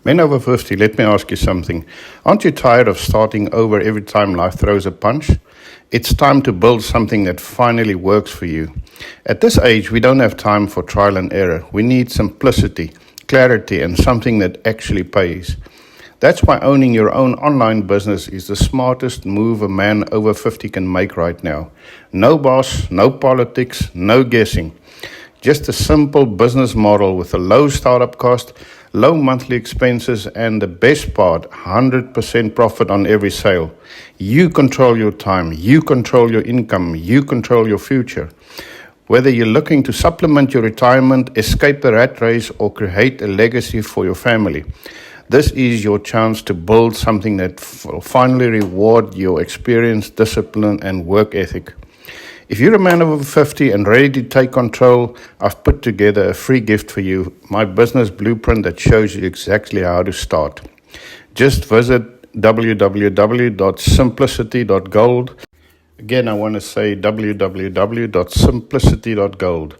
Men over 50, let me ask you something. Aren't you tired of starting over every time life throws a punch? It's time to build something that finally works for you. At this age, we don't have time for trial and error. We need simplicity, clarity, and something that actually pays. That's why owning your own online business is the smartest move a man over 50 can make right now. No boss, no politics, no guessing. Just a simple business model with a low startup cost, low monthly expenses, and the best part, 100% profit on every sale. You control your time, you control your income, you control your future. Whether you're looking to supplement your retirement, escape the rat race, or create a legacy for your family, this is your chance to build something that will finally reward your experience, discipline, and work ethic. If you're a man over 50 and ready to take control, I've put together a free gift for you, my business blueprint that shows you exactly how to start. Just visit www.simplicity.gold. Again, I want to say www.simplicity.gold.